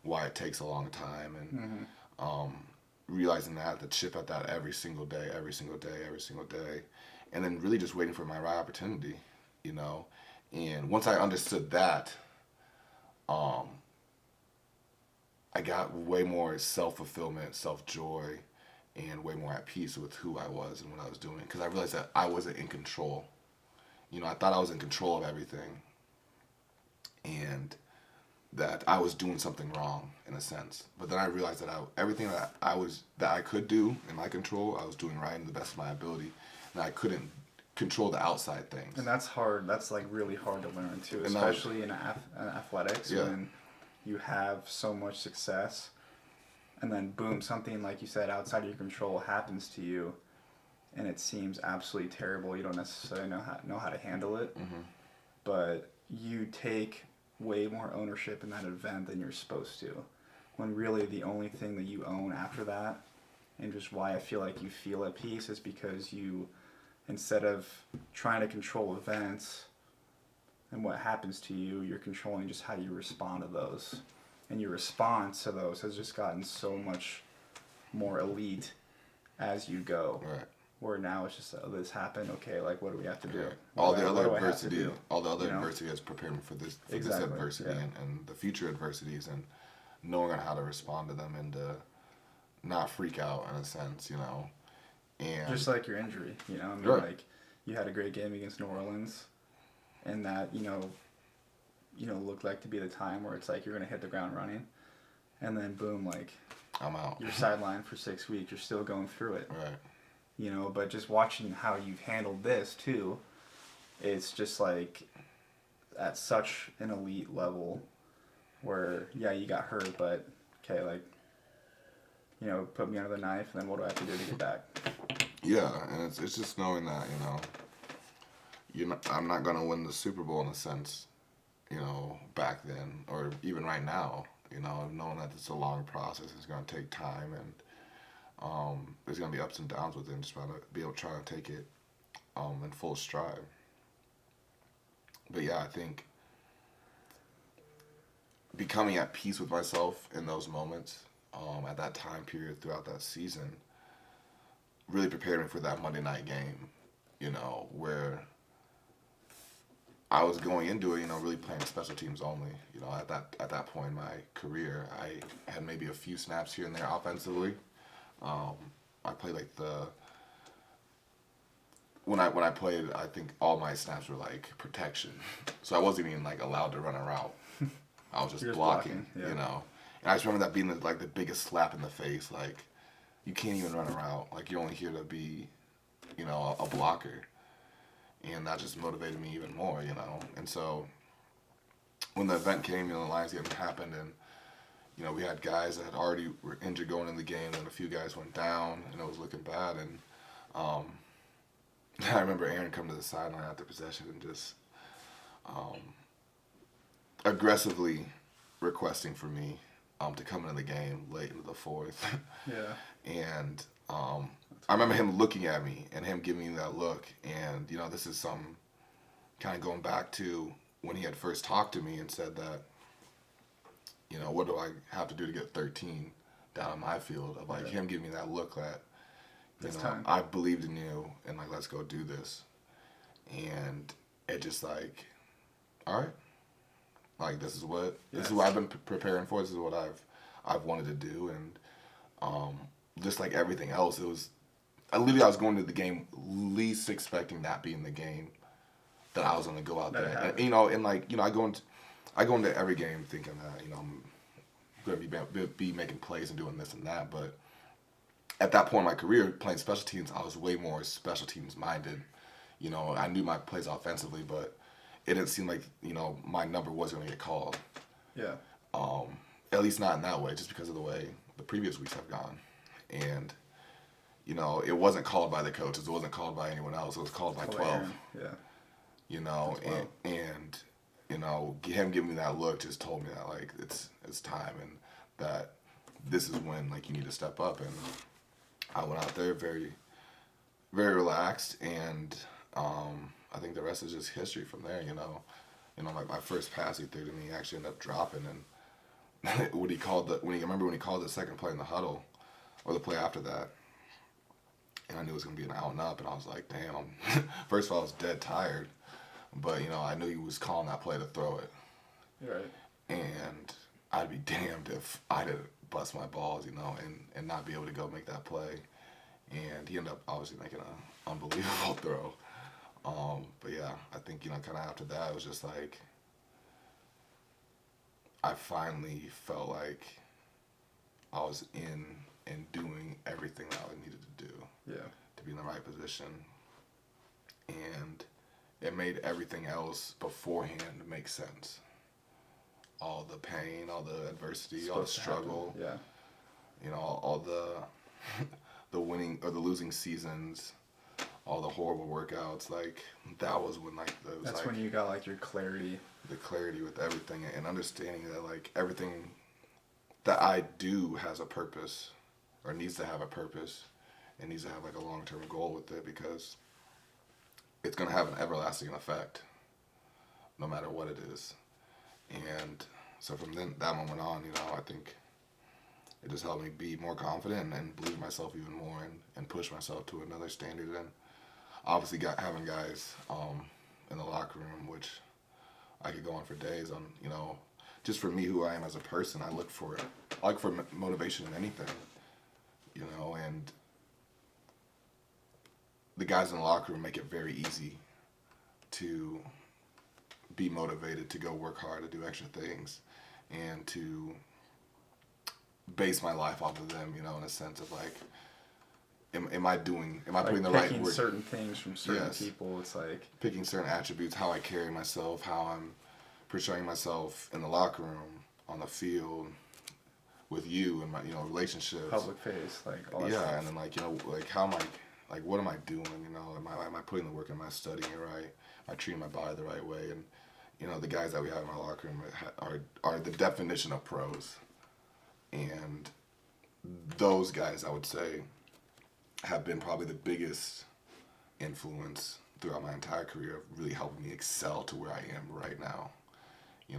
why it takes a long time, and realizing that to chip at that every single day, every single day, every single day, and then really just waiting for my right opportunity, you know. And once I understood that, um, I got way more self fulfillment, self joy, and way more at peace with who I was and what I was doing because I realized that I wasn't in control. You know, I thought I was in control of everything, and that I was doing something wrong in a sense. But then I realized that everything that I could do in my control, I was doing right and the best of my ability, and I couldn't control the outside things. And that's hard. That's like really hard to learn too, especially in athletics when you have so much success, and then boom, something like you said outside of your control happens to you, and it seems absolutely terrible. You don't necessarily know how to handle it, but you take way more ownership in that event than you're supposed to, when really the only thing that you own after that, and just why I feel like you feel at peace, is because you, instead of trying to control events and what happens to you, you're controlling just how you respond to those, and your response to those has just gotten so much more elite as you go. Right. Where now it's just, oh, this happened, okay, like what do we have to do? Yeah. All the other adversity has prepared me for this Exactly. adversity and the future adversities, and knowing how to respond to them and to not freak out in a sense, you know. And just like your injury, you know, I mean, like you had a great game against New Orleans, and that, you know, looked like to be the time where it's like you're gonna hit the ground running, and then boom, like I'm out. You're sidelined for 6 weeks. You're still going through it. Right. You know, but just watching how you've handled this too, it's just like at such an elite level where, yeah, you got hurt, but okay, like, you know, put me under the knife, and then what do I have to do to get back? Yeah, and it's just knowing that, you know, I'm not going to win the Super Bowl in a sense, you know, back then, or even right now, you know, knowing that it's a long process, it's going to take time, and there's going to be ups and downs with it, and just trying to be able to try to take it in full stride. But yeah, I think becoming at peace with myself in those moments, at that time period throughout that season, really prepared me for that Monday night game, you know, where I was going into it, you know, really playing special teams only. You know, at that point in my career, I had maybe a few snaps here and there offensively. I played like when I played, I think all my snaps were like protection, so I wasn't even like allowed to run a route. I was just blocking, yeah. You know. And I just remember that being the biggest slap in the face. Like, you can't even run a route. Like, you're only here to be, you know, a blocker. And that just motivated me even more, you know. And so when the event came, you know, the Lions game happened, and, you know, we had guys that had already were injured going in the game, and a few guys went down, and it was looking bad. And I remember Aaron coming to the sideline after possession and just aggressively requesting for me to come into the game late into the fourth. Yeah. And I remember him looking at me and him giving me that look. And, you know, this is some kind of going back to when he had first talked to me and said that, you know, what do I have to do to get 13 down on my field? Of like him giving me that look that, you know, I believed in you and like, let's go do this. And it just like, all right. Like, this is what I've been preparing for. This is what I've wanted to do, and just like everything else, it was. I was going to the game least expecting that being the game that I was going to go out there, and, you know, and like, you know, I go into every game thinking that, you know, I'm going to be making plays and doing this and that, but at that point in my career playing special teams, I was way more special teams minded. You know, I knew my plays offensively, but it didn't seem like, you know, my number was going to get called. Yeah. At least not in that way, just because of the way the previous weeks have gone. And, you know, it wasn't called by the coaches. It wasn't called by anyone else. It was called by 12. Yeah. You know, and, you know, him giving me that look just told me that, like, it's time, and that this is when, like, you need to step up. And I went out there very, very relaxed, and I think the rest is just history from there, you know. You know, my first pass he threw to me actually ended up dropping, and when he called the second play in the huddle, or the play after that, and I knew it was gonna be an out and up, and I was like, damn. First of all, I was dead tired, but I knew he was calling that play to throw it. Right. And I'd be damned if I didn't bust my balls, and not be able to go make that play. And he ended up obviously making an unbelievable throw. But yeah, I think, kind of after that, it was just like, I finally felt like I was in and doing everything that I needed to do. Yeah. To be in the right position. And it made everything else beforehand make sense. All the pain, all the adversity, all the struggle. Yeah. All the winning or the losing seasons, all the horrible workouts, like that was when that's when you got like your clarity. The clarity with everything, and understanding that like everything that I do has a purpose, or needs to have a purpose, and needs to have like a long-term goal with it, because it's gonna have an everlasting effect, no matter what it is. And so from that moment on, I think it just helped me be more confident and believe in myself even more, and push myself to another standard. And obviously having guys in the locker room, which I could go on for days on, just for me, who I am as a person, I look for motivation in anything, and the guys in the locker room make it very easy to be motivated, to go work hard, to do extra things, and to base my life off of them, in a sense of like, am I putting the right picking word? certain things from certain people? It's like picking certain attributes, how I carry myself, how I'm portraying myself in the locker room, on the field, with you, and my relationships, public face, like all that stuff. And then like how am I, what am I doing? Am I putting the work in? Am I studying it right? Am I treating my body the right way? And the guys that we have in our locker room are the definition of pros, and those guys, I would say, have been probably the biggest influence throughout my entire career of really helping me excel to where I am right now.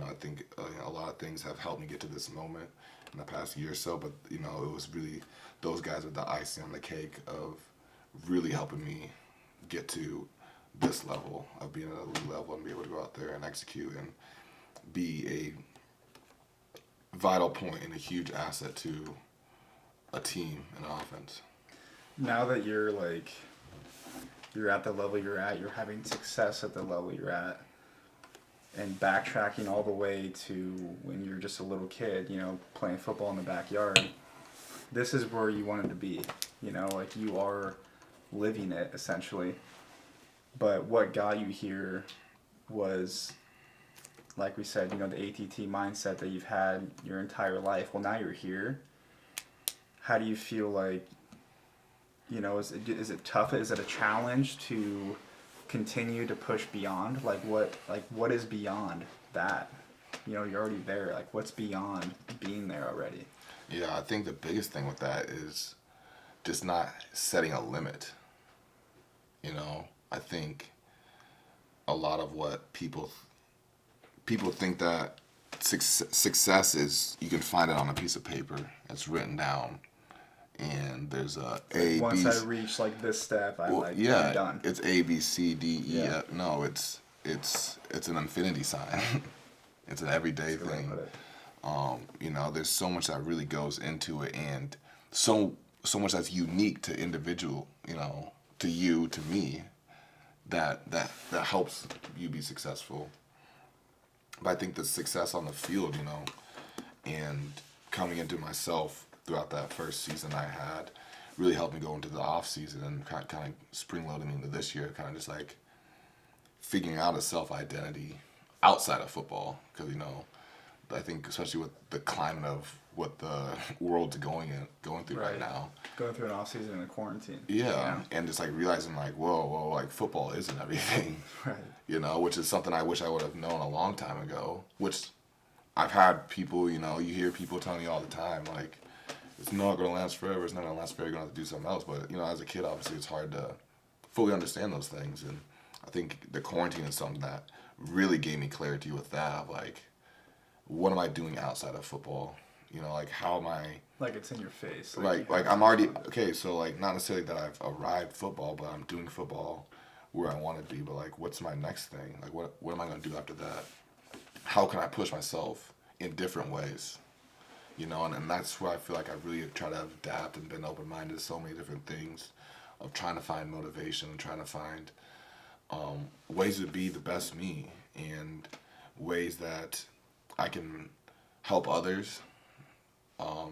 I think a lot of things have helped me get to this moment in the past year or so, but it was really those guys with the icing on the cake of really helping me get to this level of being at a elite level and be able to go out there and execute and be a vital point and a huge asset to a team and an offense. Now that you're at the level you're at, you're having success at the level you're at, and backtracking all the way to when you're just a little kid, playing football in the backyard, this is where you wanted to be, like you are living it essentially. But what got you here was, like we said, the ATT mindset that you've had your entire life. Well, now you're here. How do you feel like, is it tough? Is it a challenge to continue to push beyond? What is beyond that? You're already there. Like, what's beyond being there already? Yeah, I think the biggest thing with that is just not setting a limit. I think a lot of what people think that success is, you can find it on a piece of paper. It's written down, and there's once I reach like this step, I'm done. It's A, B, C, D, E. Yeah. No, it's an infinity sign. It's an everyday thing. There's so much that really goes into it, and so much that's unique to individual, to you, to me, that helps you be successful. But I think the success on the field, and coming into myself throughout that first season I had, really helped me go into the off season and kind of spring loading into this year, kind of just like figuring out a self-identity outside of football. Because, I think especially with the climate of what the world's going through right now. Going through an off season and a quarantine. Yeah, and just like realizing like, whoa, like football isn't everything. Right. Which is something I wish I would have known a long time ago. Which I've had people, you hear people telling you all the time, like, it's not going to last forever, it's not going to last forever, you're going to have to do something else. But, as a kid, obviously, it's hard to fully understand those things. And I think the quarantine is something that really gave me clarity with that, of like, what am I doing outside of football? You know, like how am I? Like it's in your face. Like I'm already okay. So like not necessarily that I've arrived football, but I'm doing football where I want to be. But like, what's my next thing? Like what am I gonna do after that? How can I push myself in different ways? You know, and that's where I feel like I really try to adapt and been open minded to so many different things, of trying to find motivation and trying to find ways to be the best me and ways that I can help others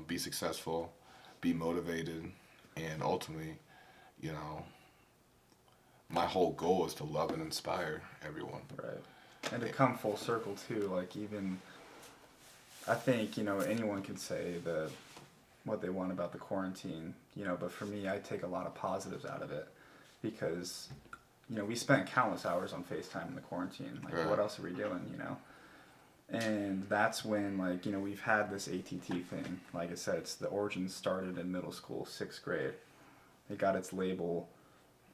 be successful, be motivated, and ultimately, you know, my whole goal is to love and inspire everyone. Right. And to come full circle too, like even, I think, you know, anyone can say what they want about the quarantine, you know, but for me, I take a lot of positives out of it because, you know, we spent countless hours on FaceTime in the quarantine. Like, right. What else are we doing, you know? And that's when, like, you know, we've had this ATT thing. Like I said, the origin started in middle school, 6th grade. It got its label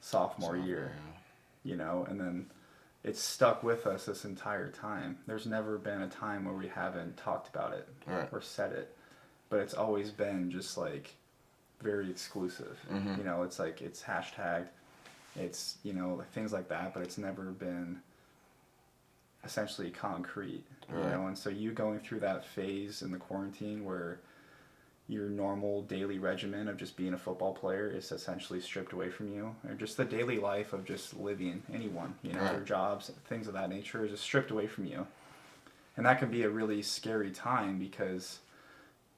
sophomore year, you know, and then it's stuck with us this entire time. There's never been a time where we haven't talked about it right. or said it, but it's always been just like very exclusive. Mm-hmm. You know, it's like it's hashtagged, it's, you know, things like that, but it's never been essentially concrete, right. you know. And so you going through that phase in the quarantine where your normal daily regimen of just being a football player is essentially stripped away from you, or just the daily life of just living, anyone, you know, right. their jobs, things of that nature is just stripped away from you. And that can be a really scary time because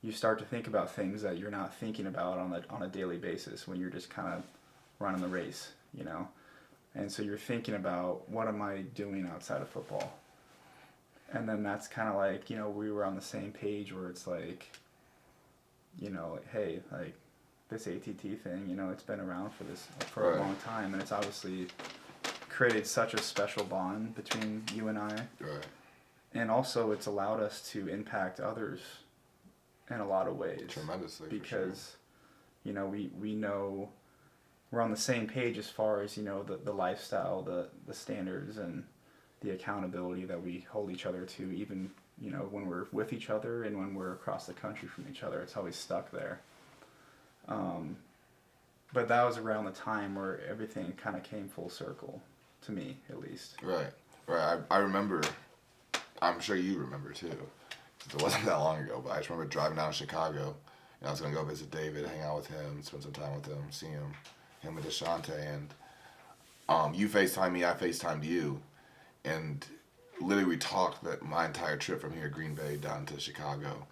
you start to think about things that you're not thinking about on a daily basis when you're just kind of running the race, you know. And so you're thinking about, what am I doing outside of football? And then that's kind of like, you know, we were on the same page where it's like, you know, hey, like this ATT thing, you know, it's been around for right. a long time, and it's obviously created such a special bond between you and I. Right. And also it's allowed us to impact others in a lot of ways. Tremendously. Because, you know, we know we're on the same page as far as, you know, the lifestyle, the standards, and the accountability that we hold each other to, even, you know, when we're with each other and when we're across the country from each other. It's always stuck there. But that was around the time where everything kind of came full circle, to me, at least. Right. I remember, I'm sure you remember too, because it wasn't that long ago, but I just remember driving down to Chicago, and I was going to go visit David, hang out with him, spend some time with him, see him and Deshante, and you FaceTimed me, I FaceTimed you, and literally we talked that my entire trip from here, Green Bay, down to Chicago,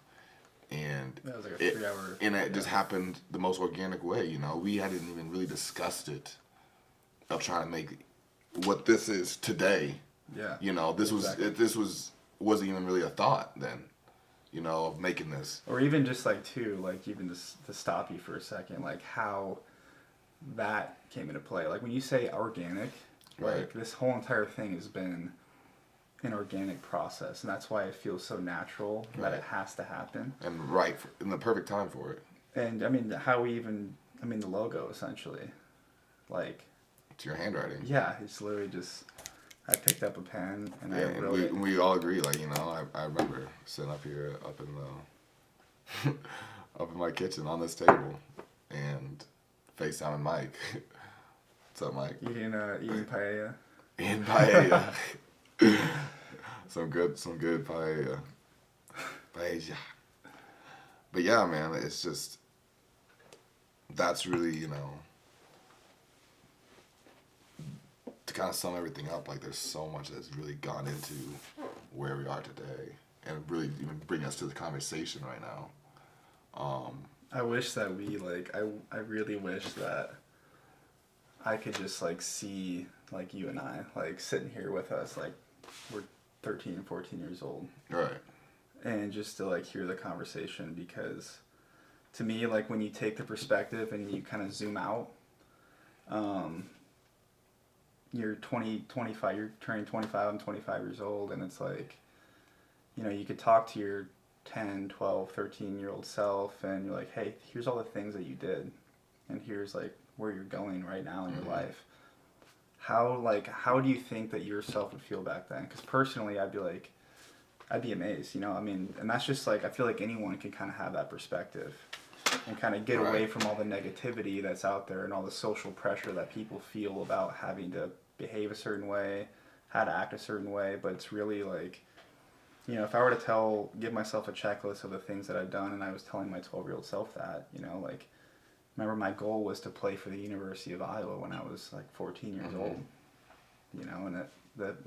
and that was like a 3-hour. And it just happened the most organic way, you know. We hadn't even really discussed it, of trying to make what this is today. Yeah. You know, this wasn't even really a thought then, you know, of making this. Or even just like even to stop you for a second, like how that came into play. Like when you say organic, right. like this whole entire thing has been an organic process, and that's why it feels so natural that it has to happen. And in the perfect time for it. And I mean, the logo essentially, like. It's your handwriting. Yeah, it's literally just. I picked up a pen and I wrote and it. we all agree, like, you know, I remember sitting up here, up in my kitchen on this table, and FaceTiming Mike. What's up, Mike? Eating paella. Eating paella. some good paella. Paella. But yeah, man, it's just, that's really, you know, to kind of sum everything up, like there's so much that's really gone into where we are today, and really even bring us to the conversation right now. I wish that I really wish that I could just like see like you and I like sitting here with us, like we're 13 and 14 years old, right? And just to like hear the conversation, because to me, like when you take the perspective and you kind of zoom out, you're 25, you're turning 25, I'm 25 years old, and it's like, you know, you could talk to your 10, 12, 13-year-old self, and you're like, hey, here's all the things that you did, and here's like where you're going right now in your life. How do you think that yourself would feel back then? Because personally, I'd be like, I'd be amazed, you know. I mean, and that's just like, I feel like anyone can kind of have that perspective and kind of get away from all the negativity that's out there and all the social pressure that people feel about having to behave a certain way, how to act a certain way. But it's really like, you know, if I were to give myself a checklist of the things that I've done, and I was telling my 12-year-old self that, you know, like, remember my goal was to play for the University of Iowa when I was like 14 years old, you know, and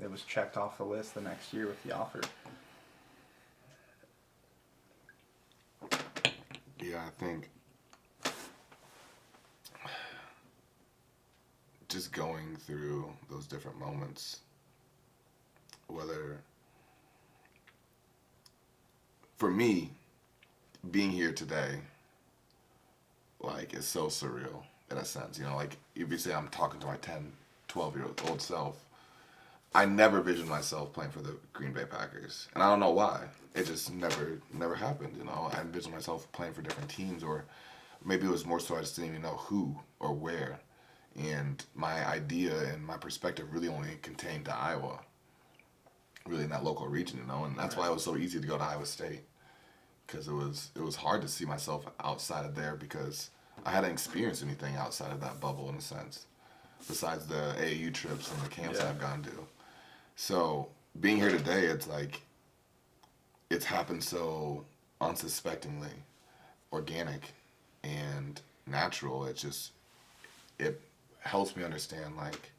it was checked off the list the next year with the offer. Yeah, I think just going through those different moments, whether, for me, being here today, like, is so surreal in a sense, you know, like, if you say I'm talking to my 10, 12-year-old self, I never visioned myself playing for the Green Bay Packers, and I don't know why. It just never happened, you know. I envisioned myself playing for different teams, or maybe it was more so I just didn't even know who or where, and my idea and my perspective really only contained to Iowa, really in that local region, you know, and that's why it was so easy to go to Iowa State, because it was hard to see myself outside of there because I hadn't experienced anything outside of that bubble in a sense, besides the AAU trips and the camps I've gone to. So being here today, it's like it's happened so unsuspectingly, organic and natural. It helps me understand, like,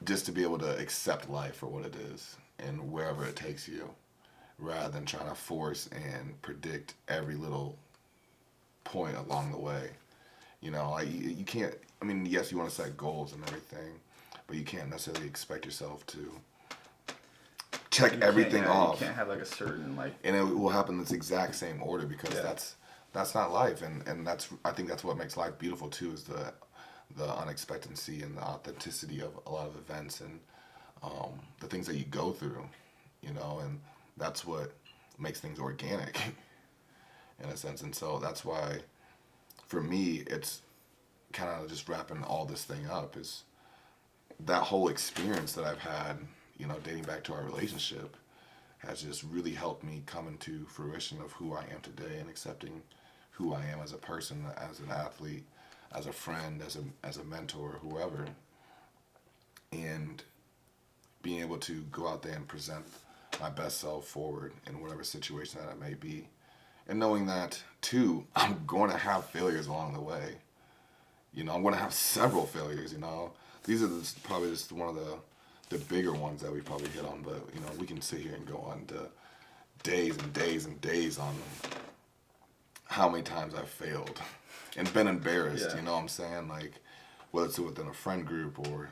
just to be able to accept life for what it is and wherever it takes you, rather than trying to force and predict every little point along the way. You know, like, you can't, I mean, yes, you want to set goals and everything, but you can't necessarily expect yourself to check everything off. You can't have like a certain, like, and it will happen in this exact same order, because that's not life, and I think that's what makes life beautiful too, is the unexpectancy and the authenticity of a lot of events and the things that you go through, you know, and that's what makes things organic in a sense. And so that's why, for me, it's kind of just wrapping all this thing up, is that whole experience that I've had, you know, dating back to our relationship, has just really helped me come into fruition of who I am today, and accepting who I am as a person, as an athlete, as a friend, as a mentor, whoever, and being able to go out there and present my best self forward in whatever situation that it may be, and knowing that too, I'm going to have failures along the way. You know, I'm going to have several failures. You know, these are probably just one of the bigger ones that we probably hit on, but you know, we can sit here and go on to days and days and days on how many times I've failed and been embarrassed. You know what I'm saying? Like, whether it's within a friend group or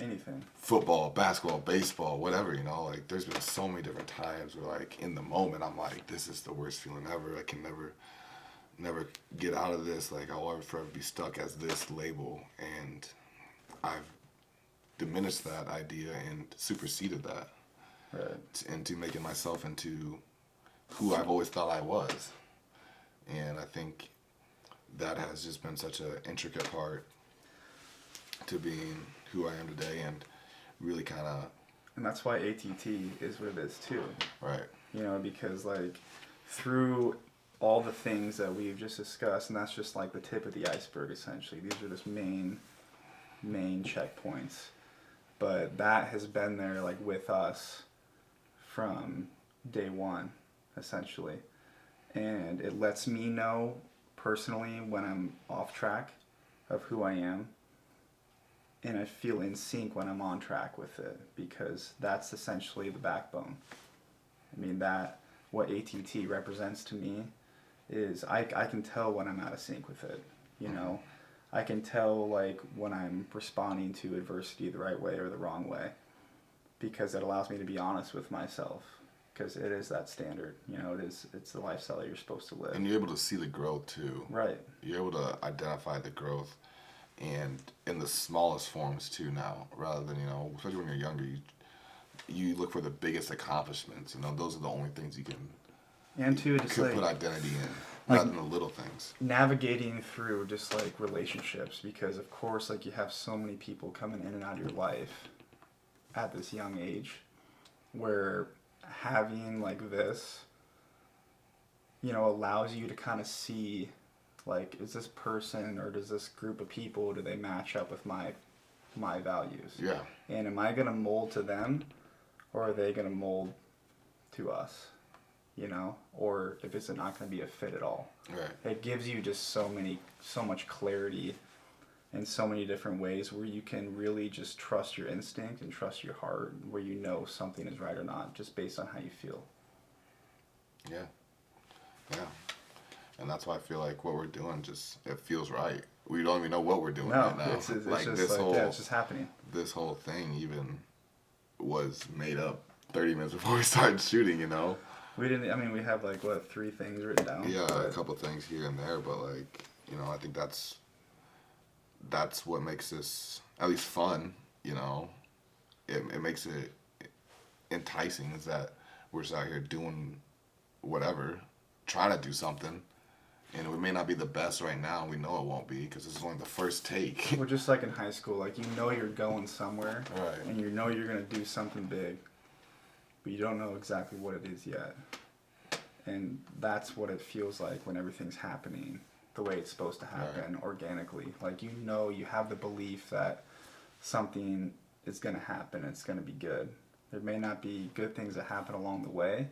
anything, football, basketball, baseball, whatever, you know, like, there's been so many different times where, like, in the moment, I'm like, this is the worst feeling ever. I can never get out of this. Like, I'll ever forever be stuck as this label. And I've diminished that idea and superseded that into making myself into who I've always thought I was. And I think that has just been such an intricate part to being who I am today, and really kind of... And that's why ATT is what it is too. Right. You know, because, like, through all the things that we've just discussed, and that's just like the tip of the iceberg, essentially. These are just main checkpoints. But that has been there, like, with us from day one, essentially. And it lets me know personally when I'm off track of who I am, and I feel in sync when I'm on track with it, because that's essentially the backbone. I mean, that, what ATT represents to me is I can tell when I'm out of sync with it, you know. I can tell, like, when I'm responding to adversity the right way or the wrong way, because it allows me to be honest with myself, because it is that standard, you know. It's the lifestyle that you're supposed to live. And you're able to see the growth too. Right. You're able to identify the growth, and in the smallest forms too now, rather than, you know, especially when you're younger, you look for the biggest accomplishments. You know, those are the only things you can... And too, just could put identity in, rather than the little things. Navigating through just, like, relationships, because of course, like, you have so many people coming in and out of your life at this young age, where having like this, you know, allows you to kind of see, like, is this person or does this group of people, do they match up with my values? Yeah. And am I going to mold to them, or are they going to mold to us? You know, or if it's not going to be a fit at all. Right. It gives you just so much clarity in so many different ways where you can really just trust your instinct and trust your heart, where you know something is right or not just based on how you feel. Yeah. Yeah. And that's why I feel like what we're doing it feels right. We don't even know what we're doing right now. It's like just like, it's just happening. This whole thing even was made up 30 minutes before we started shooting, you know? We have like, what, 3 things written down? Yeah, a couple things here and there, but like, you know, I think that's what makes this at least fun, you know? It makes it enticing, is that we're just out here doing whatever, trying to do something. And it may not be the best right now. We know it won't be because this is only the first take. Well, just like in high school, like, you know you're going somewhere. Right. And you know you're going to do something big. But you don't know exactly what it is yet. And that's what it feels like when everything's happening the way it's supposed to happen, organically. Like, you know, you have the belief that something is going to happen. It's going to be good. There may not be good things that happen along the way,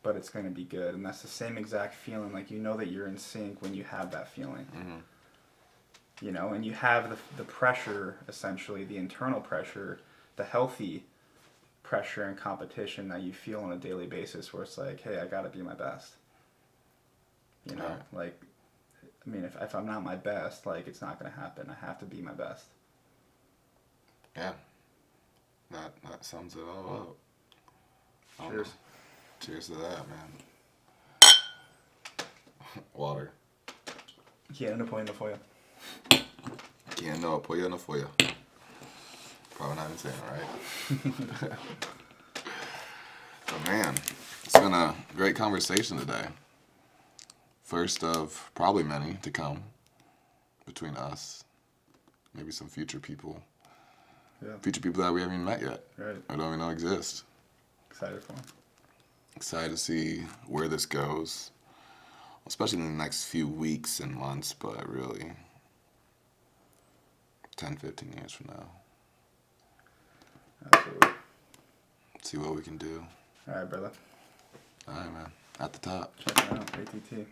but it's going to be good. And that's the same exact feeling. Like, you know that you're in sync when you have that feeling. You know, and you have the pressure, essentially, the internal pressure, the healthy pressure and competition that you feel on a daily basis, where it's like, hey, I got to be my best. You know, like, I mean, if I'm not my best, like, it's not going to happen. I have to be my best. Yeah. That sums it all up. Cheers. Cheers to that, man. Water. Quiero no puedo for you. Quien no apoya no folla. Probably not even saying it right. So, man, it's been a great conversation today. First of probably many to come between us, maybe some future people. Yeah. Future people that we haven't even met yet. Right. Or don't even know exist. Excited for them. Excited to see where this goes, especially in the next few weeks and months, but really 10, 15 years from now. Absolutely. See what we can do. All right, brother. All right, man. At the top. Check it out. ATT.